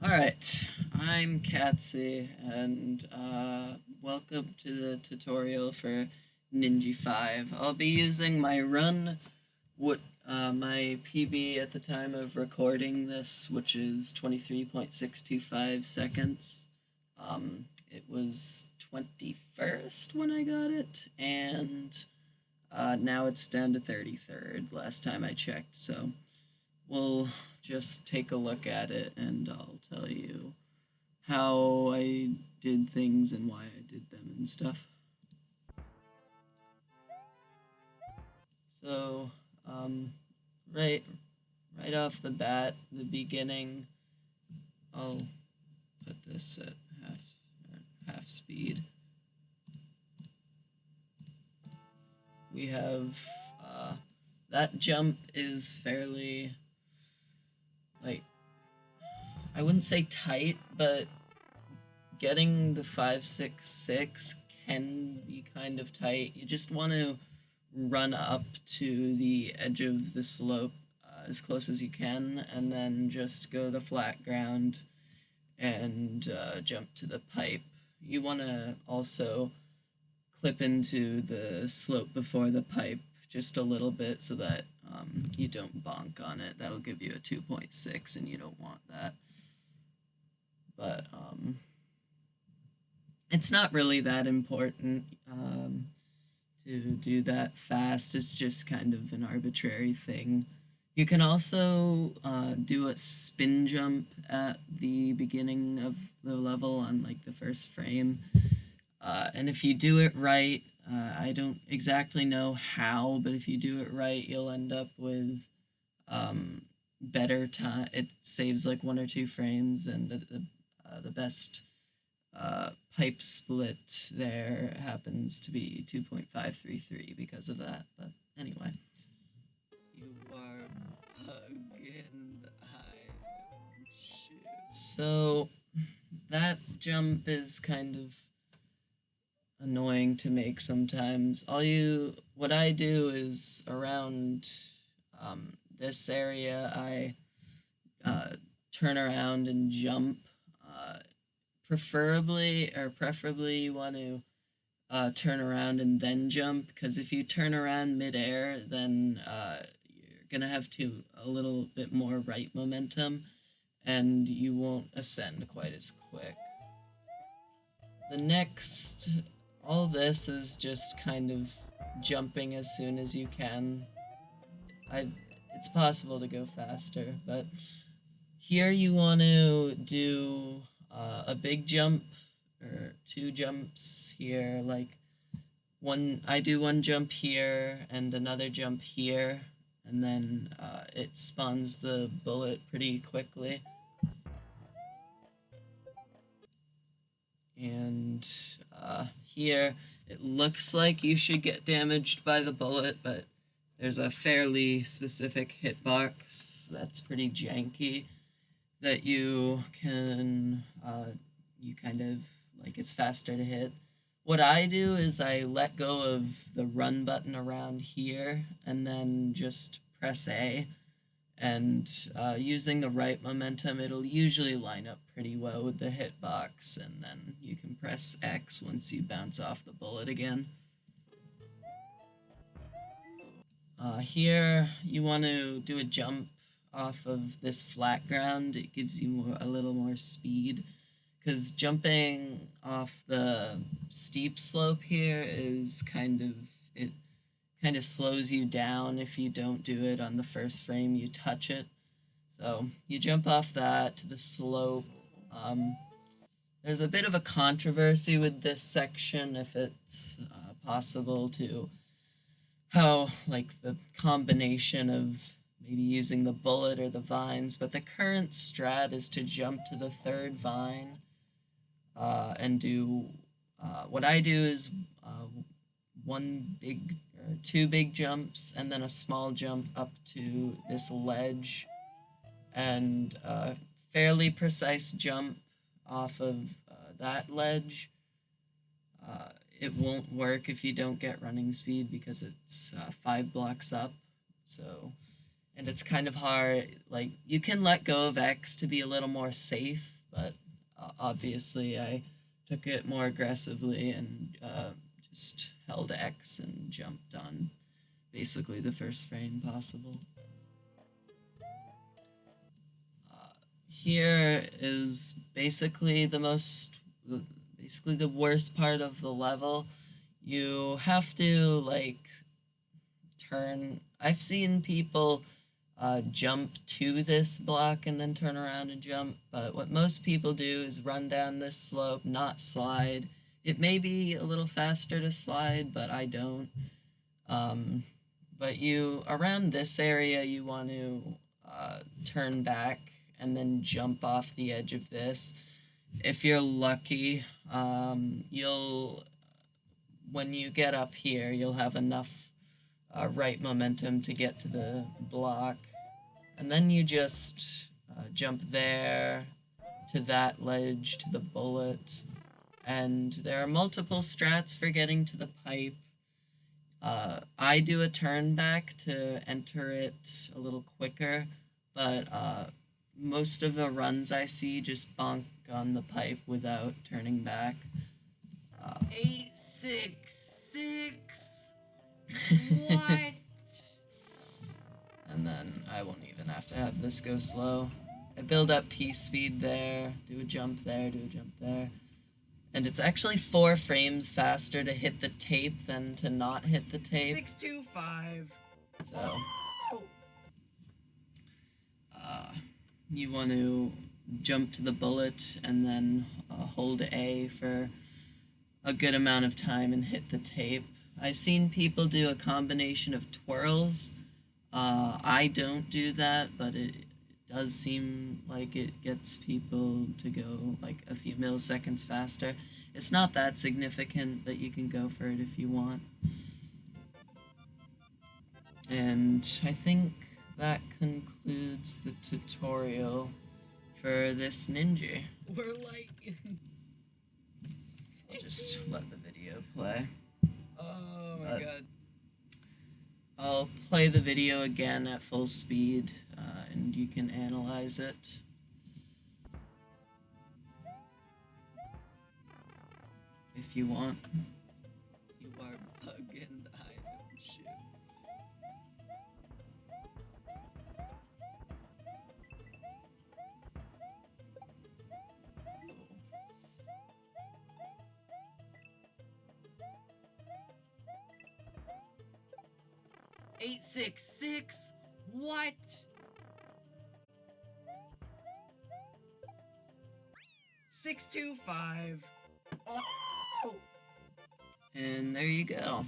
Alright, I'm Katsy, and welcome to the tutorial for Ninji 5. I'll be using my my PB at the time of recording this, which is 23.625 seconds. It was 21st when I got it, and now it's down to 33rd last time I checked, so we'll just take a look at it and I'll tell you how I did things and why I did them and stuff. So, um, right, right off the bat, the beginning, I'll put this at half speed. We have that jump is fairly, like, I wouldn't say tight, but getting the 566 can be kind of tight. You just want to run up to the edge of the slope as close as you can, and then just go the flat ground and jump to the pipe. You want to also clip into the slope before the pipe just a little bit so that you don't bonk on it. That'll give you a 2.6 and you don't want that. But it's not really that important to do that fast. It's just kind of an arbitrary thing. You can also do a spin jump at the beginning of the level on like the first frame. And if you do it right, I don't exactly know how, but if you do it right, you'll end up with better time. It saves like 1 or 2 frames, and the best pipe split there happens to be 2.533 because of that. But anyway, you are bugging. So that jump is kind of annoying to make sometimes. What I do is around this area, I turn around and jump. Preferably, you want to turn around and then jump, because if you turn around midair, then you're gonna have a little bit more right momentum, and you won't ascend quite as quick. The next, all this is just kind of jumping as soon as you can. It's possible to go faster, but here you want to do a big jump or 2 jumps here. Like I do 1 jump here and another jump here, and then it spawns the bullet pretty quickly. And here it looks like you should get damaged by the bullet, but there's a fairly specific hitbox that's pretty janky that you can, you kind of, like, it's faster to hit. What I do is I let go of the run button around here and then just press A, and using the right momentum, it'll usually line up pretty well with the hitbox, and then you can press X once you bounce off the bullet again. Here, you want to do a jump off of this flat ground. It gives you a little more speed, because jumping off the steep slope here is it kind of slows you down if you don't do it on the first frame you touch it. So you jump off that to the slope. There's a bit of a controversy with this section, if it's possible to how, like, the combination of maybe using the bullet or the vines, but the current strat is to jump to the 3rd vine and do, what I do is 2 big jumps and then a small jump up to this ledge, and a fairly precise jump off of that ledge. It won't work if you don't get running speed, because it's 5 blocks up, and it's kind of hard. Like, you can let go of X to be a little more safe, obviously I took it more aggressively and just held X and jumped on basically the first frame possible. Here is basically the worst part of the level. You have to like turn. I've seen people jump to this block and then turn around and jump, but what most people do is run down this slope, not slide. It may be a little faster to slide, but I don't. Um, but around this area, you want to turn back and then jump off the edge of this. If you're lucky, when you get up here, you'll have enough right momentum to get to the block. And then you just jump there, to that ledge, to the bullet. And there are multiple strats for getting to the pipe. I do a turn back to enter it a little quicker, but most of the runs I see just bonk on the pipe without turning back. 866. What? And then I won't even have to have this go slow. I build up piece speed there, do a jump there, do a jump there. And it's actually 4 frames faster to hit the tape than to not hit the tape. 625. So, you want to jump to the bullet and then hold A for a good amount of time and hit the tape. I've seen people do a combination of twirls. I don't do that, but it does seem like it gets people to go like a few milliseconds faster. It's not that significant, but you can go for it if you want. And I think that concludes the tutorial for this Ninja. We're like... I'll just let the video play. Oh my god. I'll play the video again at full speed, and you can analyze it. If you want. You are bugging, I don't shoot. 866. What? 625. Oh. And there you go.